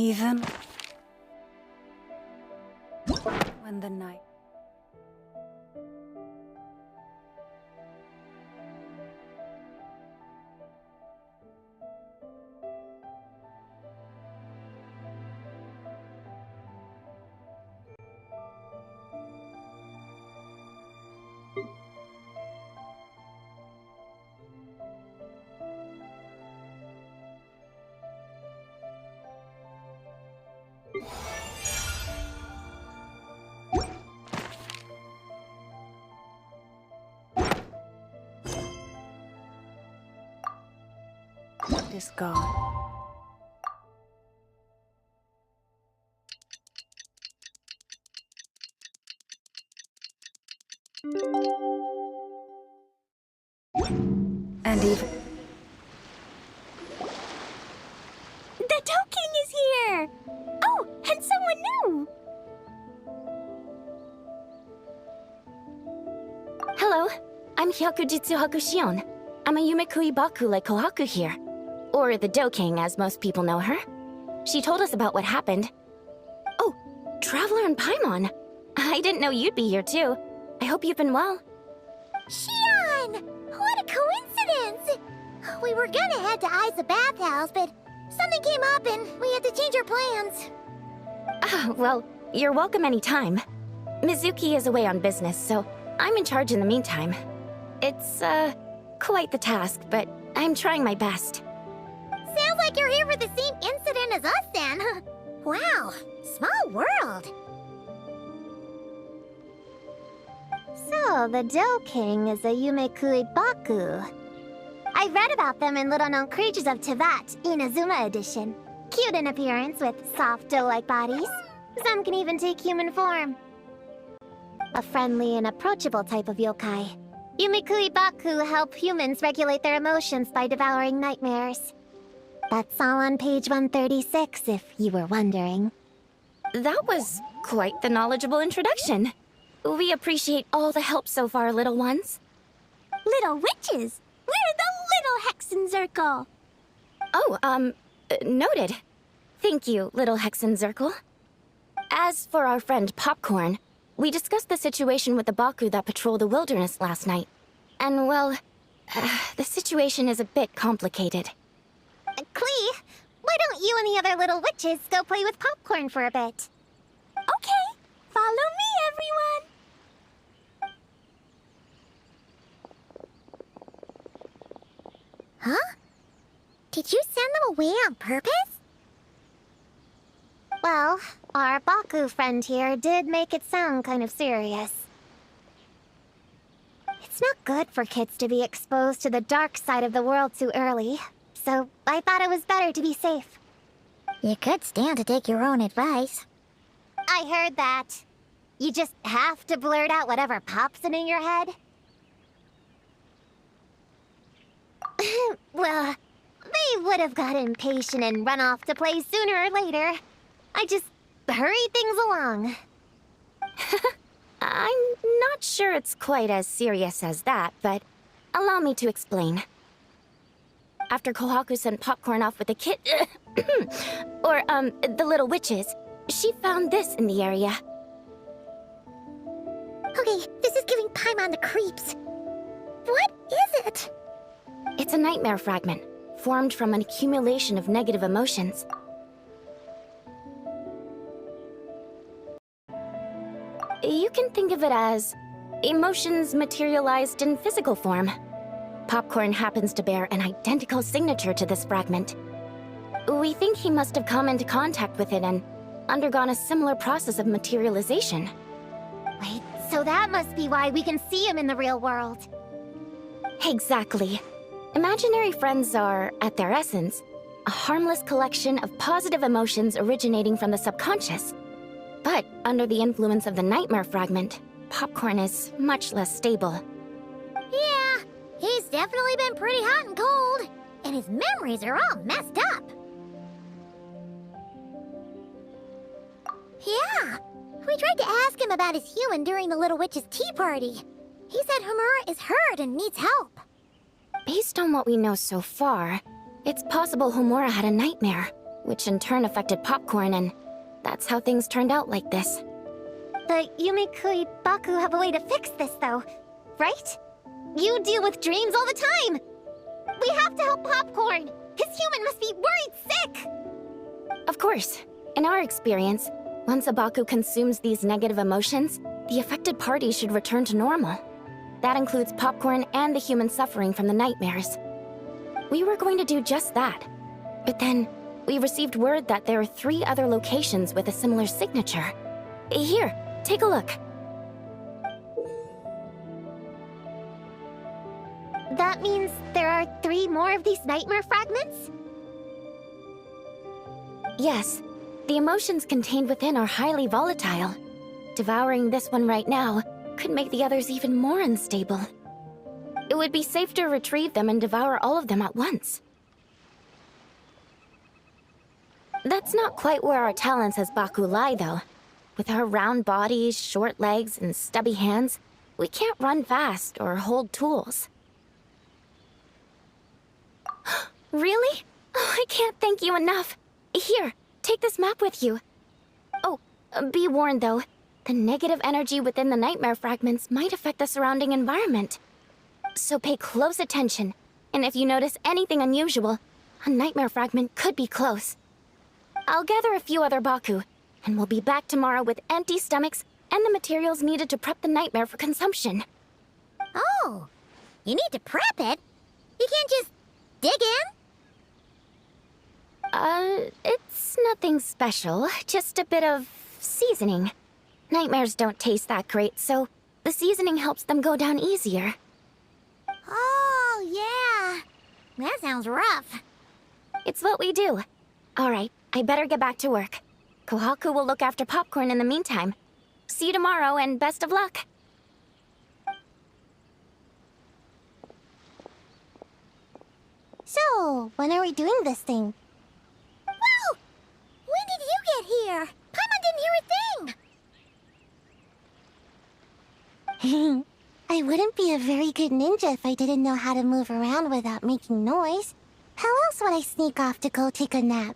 Even when the night is gone. And even the Dough King is here! Oh, and someone new! Hello, I'm Hyakujitsu Hakushion. I'm a Yumekui Baku like Kohaku here. Or the Dough King, as most people know her. She told us about what happened. Oh, Traveler and Paimon. I didn't know you'd be here too. I hope you've been well. Shion! What a coincidence! We were gonna head to Aiza bathhouse, but something came up and we had to change our plans. Well, you're welcome anytime. Mizuki is away on business, so I'm in charge in the meantime. It's, quite the task, but I'm trying my best. Sounds like you're here for the same incident as us then. Wow, small world. So, the Dough King is a Yumekui Baku. I read about them in Little Known Creatures of Teyvat, Inazuma edition. Cute in appearance with soft dough-like bodies. Some can even take human form. A friendly and approachable type of yokai. Yumekui Baku help humans regulate their emotions by devouring nightmares. That's all on page 136, if you were wondering. That was quite the knowledgeable introduction. We appreciate all the help so far, little ones. Little witches! We're the Little Hexenzirkel! Oh, noted. Thank you, little Hexenzirkel. As for our friend Popcorn, we discussed the situation with the Baku that patrol the wilderness last night. And, well, the situation is a bit complicated. Klee, why don't you and the other little witches go play with Popcorn for a bit? Okay, follow me, everyone! Huh? Did you send them away on purpose? Well, our Baku friend here did make it sound kind of serious. It's not good for kids to be exposed to the dark side of the world too early, so I thought it was better to be safe. You could stand to take your own advice. I heard that. You just have to blurt out whatever pops in your head. Well, they would have got impatient and run off to play sooner or later. I just hurried things along. I'm not sure it's quite as serious as that, but allow me to explain. After Kohaku sent Popcorn off with the kid... or, the little witches, she found this in the area. Okay, this is giving Paimon the creeps. What is it? It's a nightmare fragment, formed from an accumulation of negative emotions. You can think of it as emotions materialized in physical form. Popcorn happens to bear an identical signature to this fragment. We think he must have come into contact with it and undergone a similar process of materialization. Wait, so that must be why we can see him in the real world. Exactly. Imaginary friends are, at their essence, a harmless collection of positive emotions originating from the subconscious. But under the influence of the nightmare fragment, Popcorn is much less stable. Yeah, he's definitely been pretty hot and cold, and his memories are all messed up. Yeah, we tried to ask him about his human during the Little Witch's tea party. He said Homura is hurt and needs help. Based on what we know so far, it's possible Homura had a nightmare, which in turn affected Popcorn, and that's how things turned out like this. The Yumekui Baku have a way to fix this, though, right? You deal with dreams all the time! We have to help Popcorn! His human must be worried sick! Of course. In our experience, once a Baku consumes these negative emotions, the affected party should return to normal. That includes Popcorn and the human suffering from the nightmares. We were going to do just that. But then, we received word that there are 3 other locations with a similar signature. Here, take a look. That means there are 3 more of these nightmare fragments? Yes, the emotions contained within are highly volatile. Devouring this one right now could make the others even more unstable. It would be safe to retrieve them and devour all of them at once. That's not quite where our talents as Baku lie, though. With our round bodies, short legs, and stubby hands, we can't run fast or hold tools. Really? Oh, I can't thank you enough. Here, take this map with you. Oh, be warned though, the negative energy within the nightmare fragments might affect the surrounding environment. So pay close attention, and if you notice anything unusual, a nightmare fragment could be close. I'll gather a few other Baku, and we'll be back tomorrow with empty stomachs and the materials needed to prep the nightmare for consumption. Oh, you need to prep it? You can't just dig in? It's nothing special, just a bit of seasoning. Nightmares don't taste that great, so the seasoning helps them go down easier. Oh, yeah. That sounds rough. It's what we do. All right, I better get back to work. Kohaku will look after Popcorn in the meantime. See you tomorrow, and best of luck. So, when are we doing this thing? Well, when did you get here? Paimon didn't hear a thing! I wouldn't be a very good ninja if I didn't know how to move around without making noise. How else would I sneak off to go take a nap?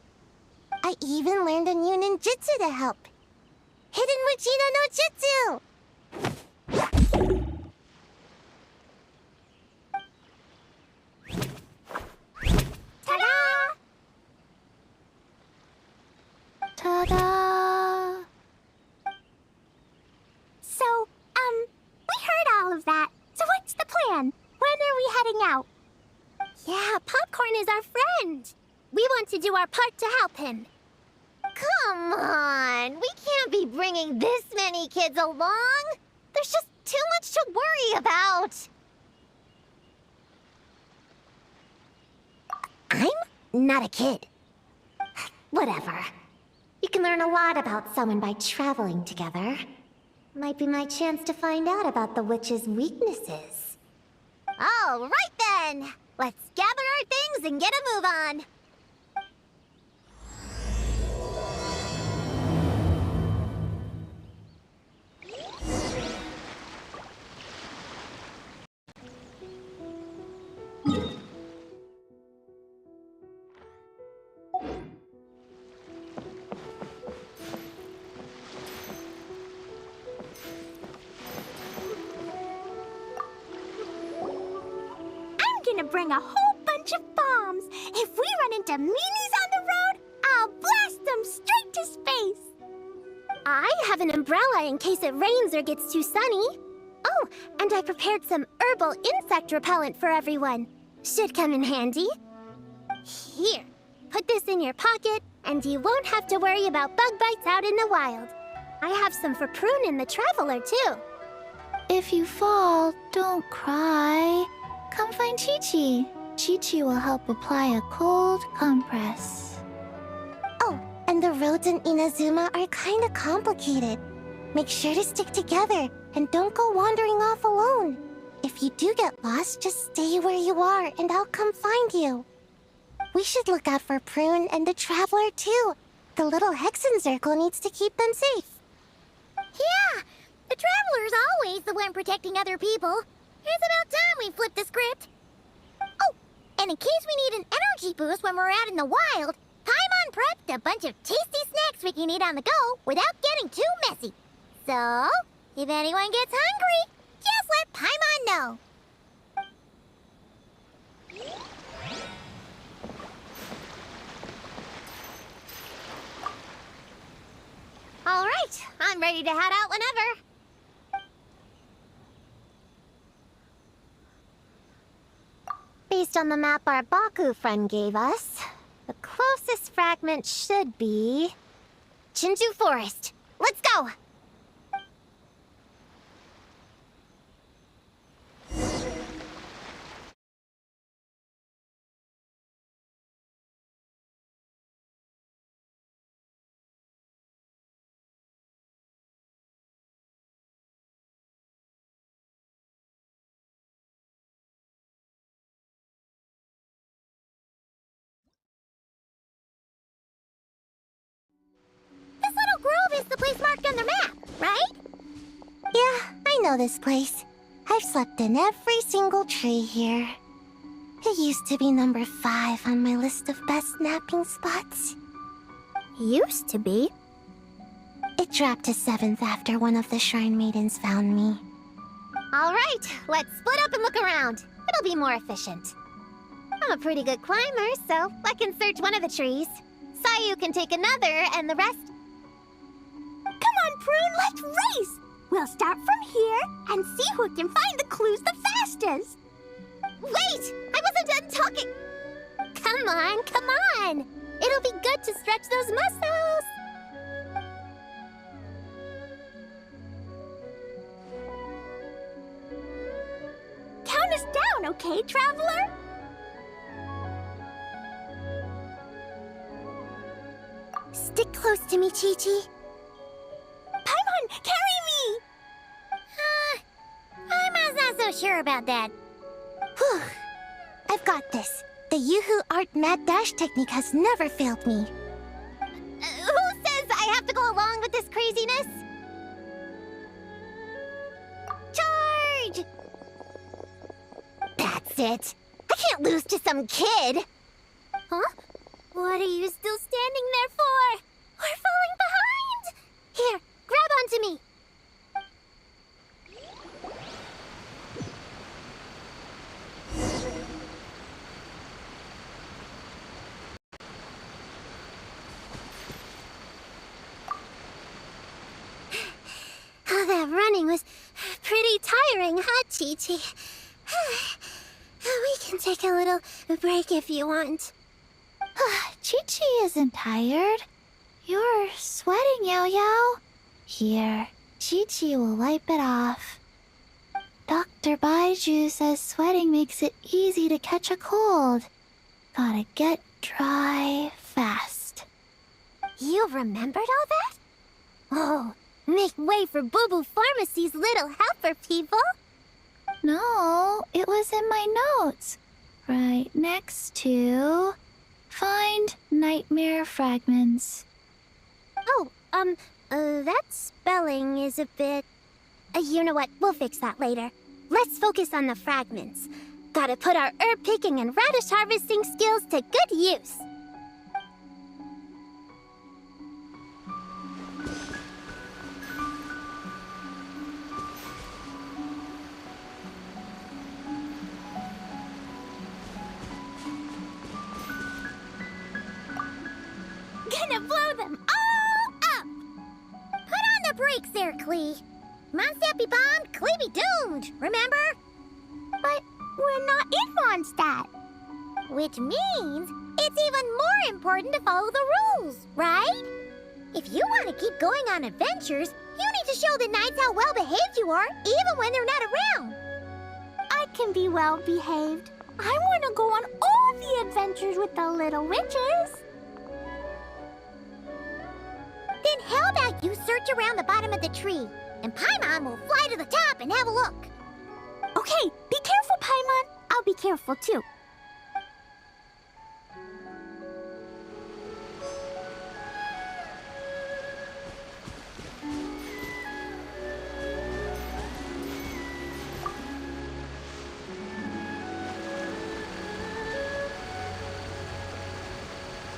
I even learned a new ninjutsu to help. Hidden Mujina no Jutsu! Ta-da! Ta-da! So, we heard all of that. So what's the plan? When are we heading out? Yeah, Popcorn is our friend. We want to do our part to help him. Come on, we can't be bringing this many kids along. There's just too much to worry about. I'm not a kid. Whatever. You can learn a lot about someone by traveling together. Might be my chance to find out about the witch's weaknesses. All right then! Let's gather our things and get a move on! Gonna bring a whole bunch of bombs. If we run into meanies on the road, I'll blast them straight to space. I have an umbrella in case it rains or gets too sunny. Oh, and I prepared some herbal insect repellent for everyone. Should come in handy. Here, put this in your pocket, and you won't have to worry about bug bites out in the wild. I have some for Prune in the Traveler, too. If you fall, don't cry. Come find Chi-Chi. Chi-Chi will help apply a cold compress. Oh, and the roads in Inazuma are kinda complicated. Make sure to stick together and don't go wandering off alone. If you do get lost, just stay where you are and I'll come find you. We should look out for Prune and the Traveler too. The little Hexen Circle needs to keep them safe. Yeah, the Traveler's always the one protecting other people. It's about time we flipped the script. Oh, and in case we need an energy boost when we're out in the wild, Paimon prepped a bunch of tasty snacks we can eat on the go without getting too messy. So, if anyone gets hungry, just let Paimon know. All right, I'm ready to head out whenever. Based on the map our Baku friend gave us, the closest fragment should be Chinju Forest. Let's go! This little grove is the place marked on the map, right? Yeah, I know this place. I've slept in every single tree here. It used to be number 5 on my list of best napping spots. Used to be? It dropped to 7th after one of the Shrine Maidens found me. All right, let's split up and look around. It'll be more efficient. I'm a pretty good climber, so I can search one of the trees. Sayu can take another, and the rest... Come on, Prune, let's race! We'll start from here and see who can find the clues the fastest. Wait! I wasn't done talking! Come on, come on! It'll be good to stretch those muscles! Count us down, okay, traveler? Stick close to me, Chi-Chi. Paimon, carry me! Paimon's not so sure about that. Whew. I've got this. The Yoo-Hoo Art Mad Dash technique has never failed me. Who says I have to go along with this craziness? Charge! That's it. I can't lose to some kid. Huh? What are you still standing there for? We're falling behind! Here, grab onto me. Oh, that running was pretty tiring, huh, Chi-Chi? We can take a little break if you want. Chi-Chi isn't tired. You're sweating, Yao-Yao. Here, Chi-Chi will wipe it off. Dr. Baiju says sweating makes it easy to catch a cold. Gotta get dry fast. You remembered all that? Oh, make way for Boo Boo Pharmacy's little helper, people. No, it was in my notes. Right next to... Find nightmare fragments. Oh, that spelling is a bit... you know what? We'll fix that later. Let's focus on the fragments. Gotta put our herb picking and radish harvesting skills to good use. Gonna blow them all up! Put on the brakes there, Klee. Mondstadt be bombed, Klee be doomed, remember? But we're not in Mondstadt. Which means it's even more important to follow the rules, right? If you want to keep going on adventures, you need to show the knights how well-behaved you are, even when they're not around. I can be well-behaved. I want to go on all the adventures with the little witches. Then how about you search around the bottom of the tree, and Paimon will fly to the top and have a look. Okay, be careful, Paimon. I'll be careful, too.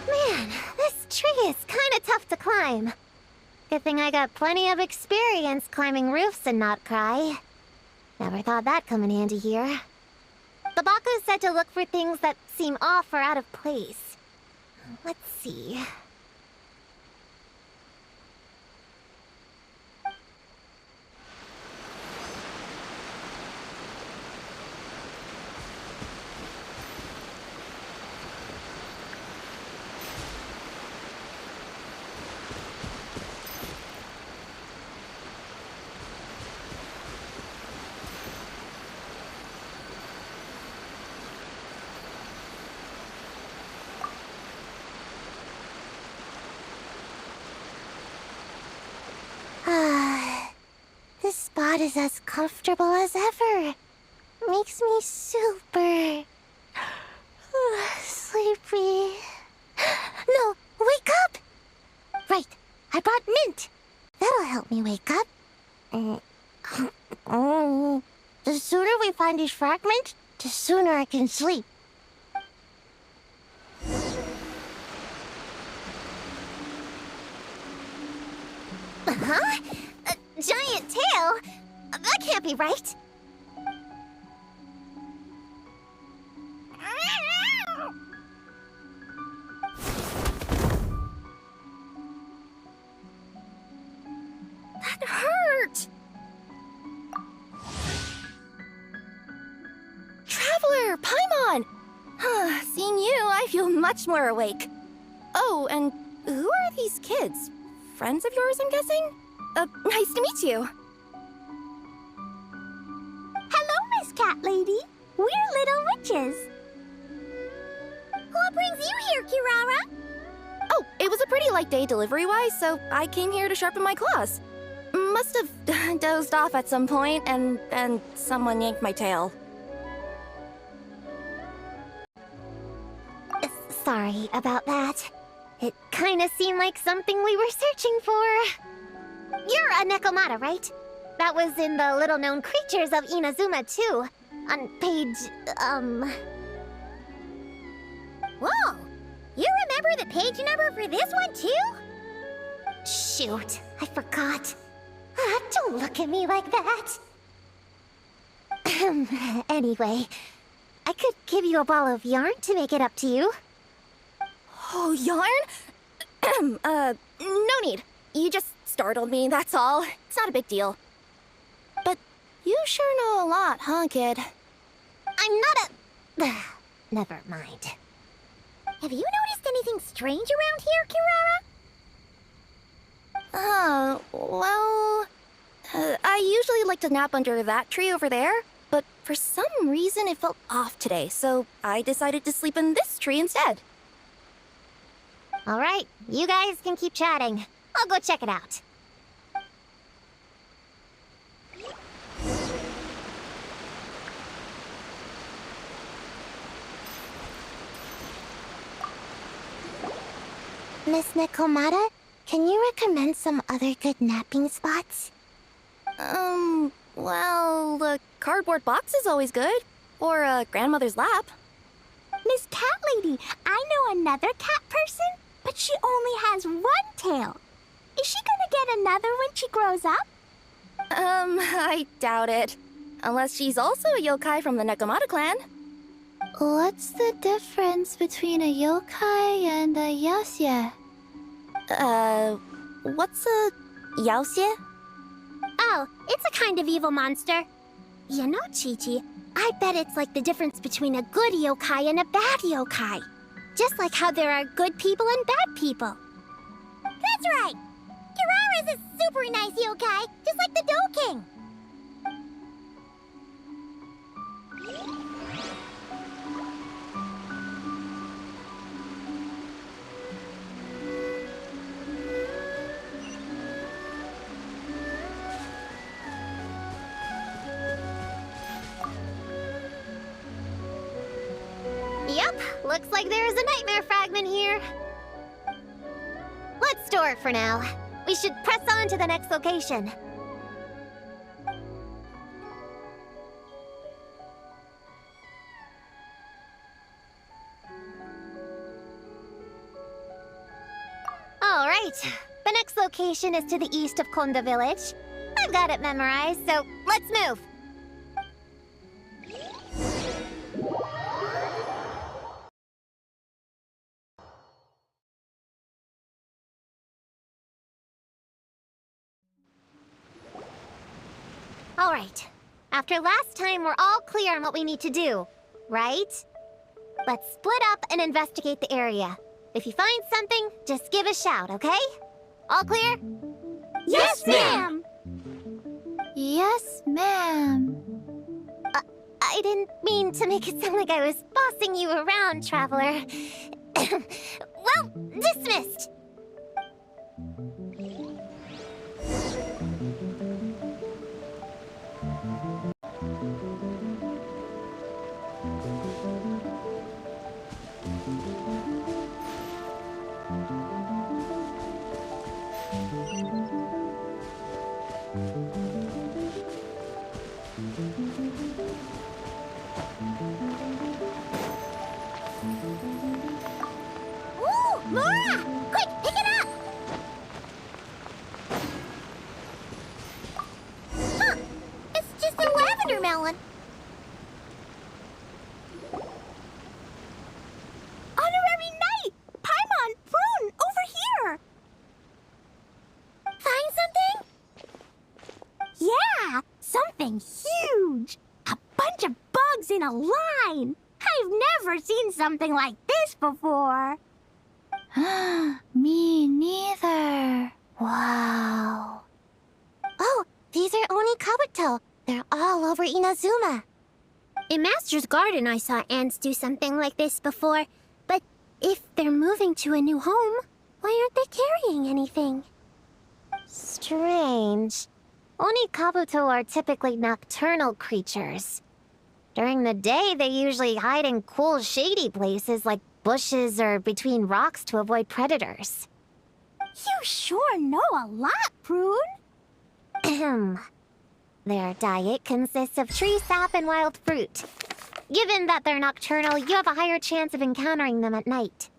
Man, this tree is kinda tough to climb. Good thing I got plenty of experience climbing roofs and not cry. Never thought that'd come in handy here. The Baku said to look for things that seem off or out of place. Let's see. This spot is as comfortable as ever. Makes me super sleepy. No, wake up! Right, I brought mint. That'll help me wake up. The sooner we find these fragments, the sooner I can sleep. Huh? A giant tail? That can't be right. That hurt! Traveler, Paimon! Seeing you, I feel much more awake. Oh, and who are these kids? Friends of yours, I'm guessing? Nice to meet you. Hello, Miss Cat Lady. We're little witches. What brings you here, Kirara? Oh, it was a pretty light day delivery-wise, so I came here to sharpen my claws. Must have dozed off at some point, and then someone yanked my tail. Sorry about that. It kinda seemed like something we were searching for. You're a Nekomata, right? That was in the little-known creatures of Inazuma, too. On page, Whoa! You remember the page number for this one, too? Shoot, I forgot. Don't look at me like that. Anyway, I could give you a ball of yarn to make it up to you. Oh, yarn? No need. You just startled me, that's all. It's not a big deal. But you sure know a lot, huh, kid? I'm not a... Never mind. Have you noticed anything strange around here, Kirara? Well... I usually like to nap under that tree over there, but for some reason it felt off today, so I decided to sleep in this tree instead. All right, you guys can keep chatting. I'll go check it out. Miss Nekomata, can you recommend some other good napping spots? Well, the cardboard box is always good. Or a grandmother's lap. Miss Cat Lady, I know another cat person, but she only has one tail. Is she gonna get another when she grows up? I doubt it. Unless she's also a yokai from the Nekomata clan. What's the difference between a yokai and a yaoxie? What's a yaoxie? Oh, it's a kind of evil monster. You know, Chi-Chi, I bet it's like the difference between a good yokai and a bad yokai. Just like how there are good people and bad people. That's right! Kirara's a super nice yokai, just like the Dough King. Yep, looks like there is a nightmare fragment here. Let's store it for now. We should press on to the next location. Right. The next location is to the east of Konda Village. I've got it memorized, so let's move. All right. After last time, we're all clear on what we need to do, right? Let's split up and investigate the area. If you find something, just give a shout, okay? All clear? Yes, ma'am! Yes, ma'am. I didn't mean to make it sound like I was bossing you around, traveler. Well, dismissed. Ooh, Mora! Quick, pick it up! Huh! It's just a lavender melon. Honorary Knight! Paimon, Prune, over here! Find something? Yeah, something huge! A bunch of bugs in a line! I've never seen something like this before! Me neither. Wow. Oh, these are Oni Kabuto. They're all over Inazuma. In Master's Garden, I saw ants do something like this before. But if they're moving to a new home, why aren't they carrying anything? Strange. Oni Kabuto are typically nocturnal creatures. During the day, they usually hide in cool, shady places like bushes or between rocks to avoid predators. You sure know a lot, Prune. Ahem. Their diet consists of tree sap and wild fruit. Given that they're nocturnal, you have a higher chance of encountering them at night.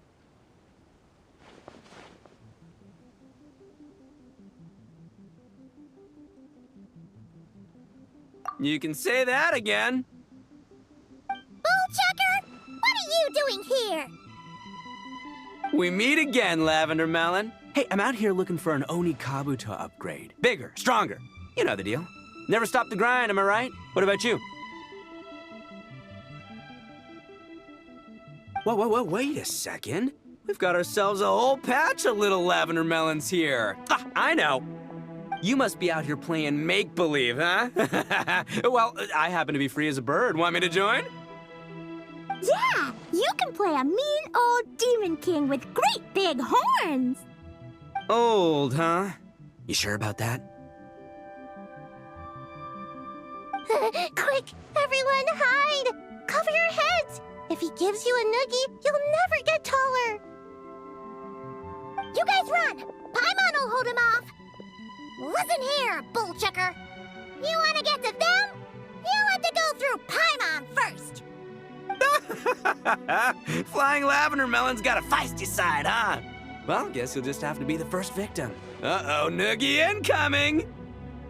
You can say that again. Bullchucker! What are you doing here? We meet again, Lavender Melon. Hey, I'm out here looking for an Oni Kabuto upgrade. Bigger, stronger. You know the deal. Never stop the grind, am I right? What about you? Whoa, wait a second. We've got ourselves a whole patch of little Lavender Melons here. Ah, I know. You must be out here playing make-believe, huh? Well, I happen to be free as a bird. Want me to join? Yeah, you can play a mean old demon king with great big horns. Old, huh? You sure about that? Quick, everyone hide! Cover your heads! If he gives you a noogie, you'll never get taller! You guys run! Paimon will hold him off! Listen here, bullchucker! You want to get to them? You have to go through Paimon first! Flying Lavender Melon's got a feisty side, huh? Well, guess you'll just have to be the first victim. Uh-oh, noogie incoming!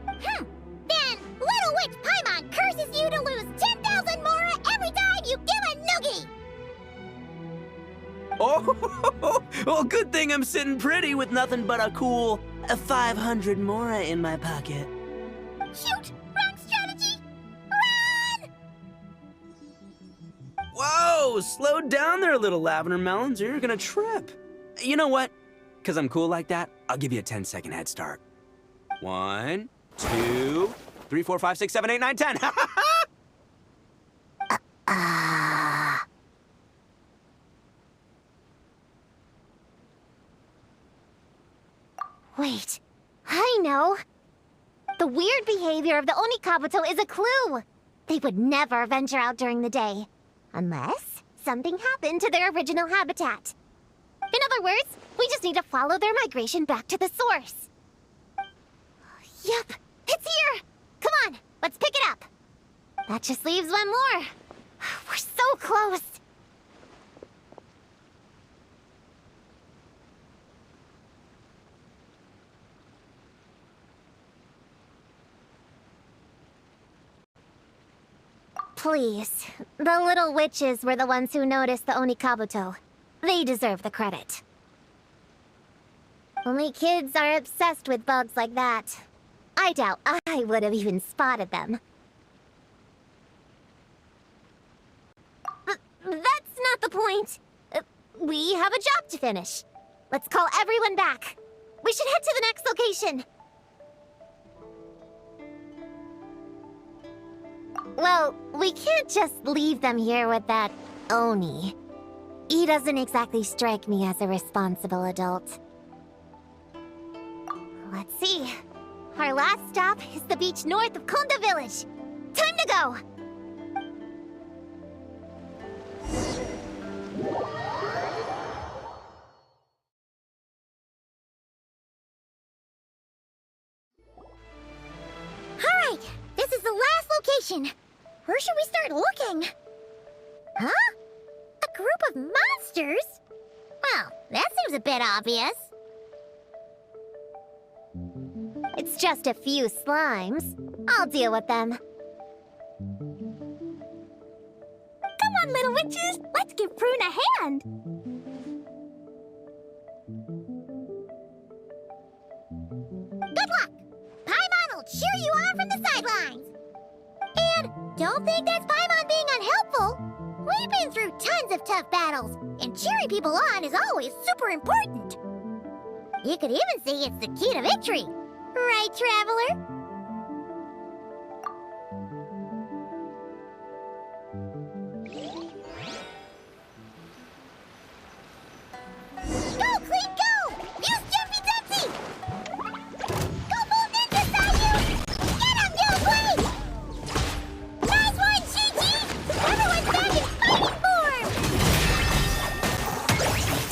Then, Little Witch Paimon curses you to lose 10,000 Mora every time you give a noogie! Oh, well, good thing I'm sitting pretty with nothing but a cool 500 Mora in my pocket. Shoot! Wrong strategy! Run! Whoa, slow down there, little Lavender Melons, or you're gonna trip. You know what? Because I'm cool like that, I'll give you a 10-second head start. 1, 2, 3, 4, 5, 6, 7, 8, 9, 10. Wait, I know. The weird behavior of the Oni Kabuto is a clue. They would never venture out during the day. Unless something happened to their original habitat. In other words, we just need to follow their migration back to the source. Yep, it's here! Come on, let's pick it up. That just leaves one more. We're so close. please. The little witches were the ones who noticed the Onikabuto. They deserve the credit. Only kids are obsessed with bugs like that. I doubt I would have even spotted them. That's not the point. We have a job to finish. Let's call everyone back. We should head to the next location. Well, we can't just leave them here with that Oni. He doesn't exactly strike me as a responsible adult. Let's see. Our last stop is the beach north of Konda Village. Time to go! Alright, this is the last location. Where should we start looking? Huh? A group of monsters? Well, that seems a bit obvious. It's just a few slimes. I'll deal with them. Come on, little witches! Let's give Prune a hand! Good luck! Paimon will cheer you on from the sidelines! And don't think that's Paimon being unhelpful! We've been through tons of tough battles, and cheering people on is always super important! You could even say it's the key to victory! Right, Traveler? Go, Clean, go! Use Jumpy Dempsey! Go, Move Ninja Sayu! Get him, New Blade! Nice one, Chi-Chi! Everyone's back in fighting form!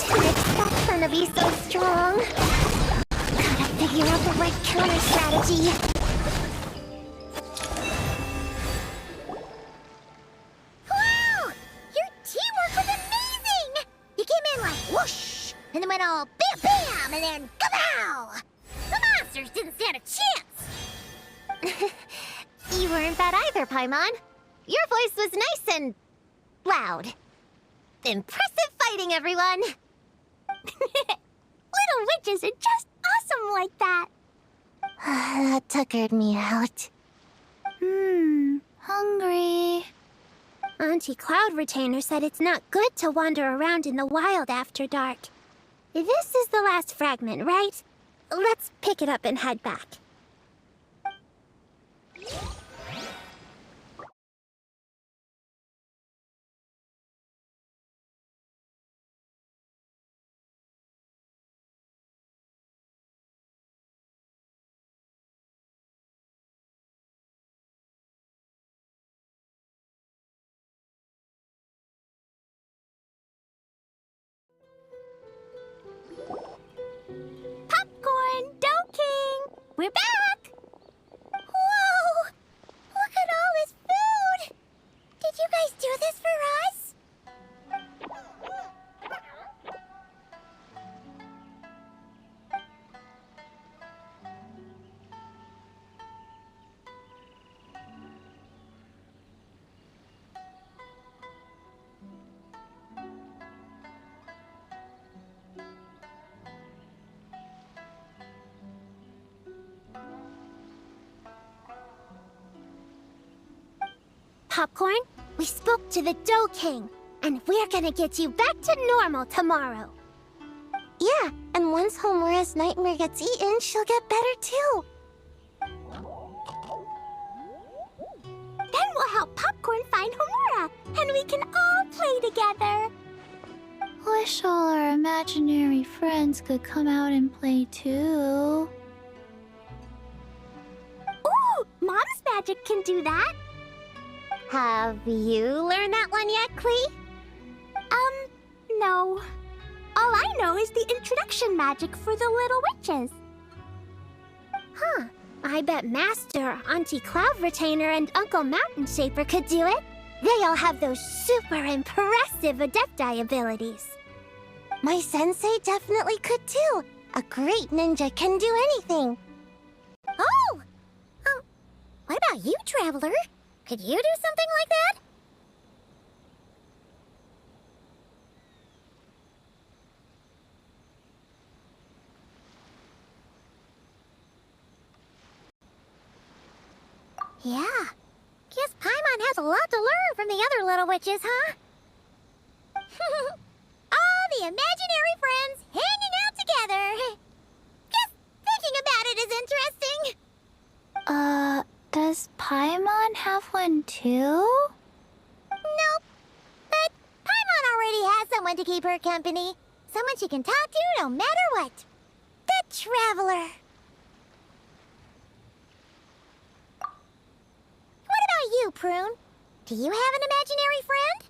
Didn't expect them to be so strong. Figure out the right counter strategy. Wow! Your teamwork was amazing! You came in like whoosh, and then went all bam bam, and then kapow! The monsters didn't stand a chance! You weren't bad either, Paimon. Your voice was nice and loud. Impressive fighting, everyone! Little witches are just awesome like that. That tuckered me out. Hungry. Auntie Cloud Retainer said it's not good to wander around in the wild after dark. This is the last fragment, right? Let's pick it up and head back. We're back! Whoa! Look at all this food! Did you guys do this for us? Popcorn, we spoke to the Dough King, and we're gonna get you back to normal tomorrow. Yeah, and once Homura's nightmare gets eaten, she'll get better too. Then we'll help Popcorn find Homura, and we can all play together. Wish all our imaginary friends could come out and play too. Ooh, Mom's magic can do that. Have you learned that one yet, Klee? No. All I know is the introduction magic for the little witches. Huh. I bet Master, Auntie Cloud Retainer, and Uncle Mountain Shaper could do it. They all have those super impressive Adepti abilities. My sensei definitely could too. A great ninja can do anything. Oh! What about you, Traveler? Could you do something like that? Yeah. Guess Paimon has a lot to learn from the other little witches, huh? All the imaginary friends hanging out together. Just thinking about it is interesting. Does Paimon have one too? Nope. But Paimon already has someone to keep her company. Someone she can talk to no matter what. The Traveler. What about you, Prune? Do you have an imaginary friend?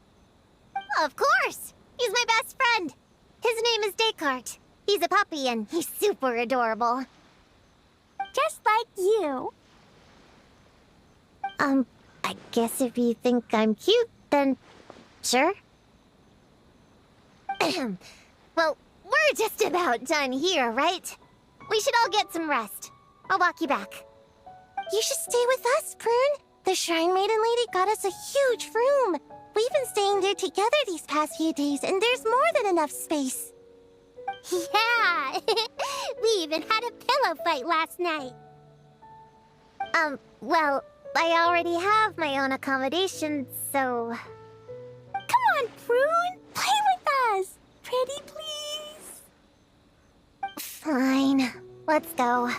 Of course. He's my best friend. His name is Descartes. He's a puppy and he's super adorable. Just like you. I guess if you think I'm cute, then sure. Well, we're just about done here, right? We should all get some rest. I'll walk you back. You should stay with us, Prune. The Shrine Maiden Lady got us a huge room. We've been staying there together these past few days, and there's more than enough space. Yeah! We even had a pillow fight last night. Well, I already have my own accommodation, so... Come on, Prune! Play with us! Pretty please? Fine. Let's go.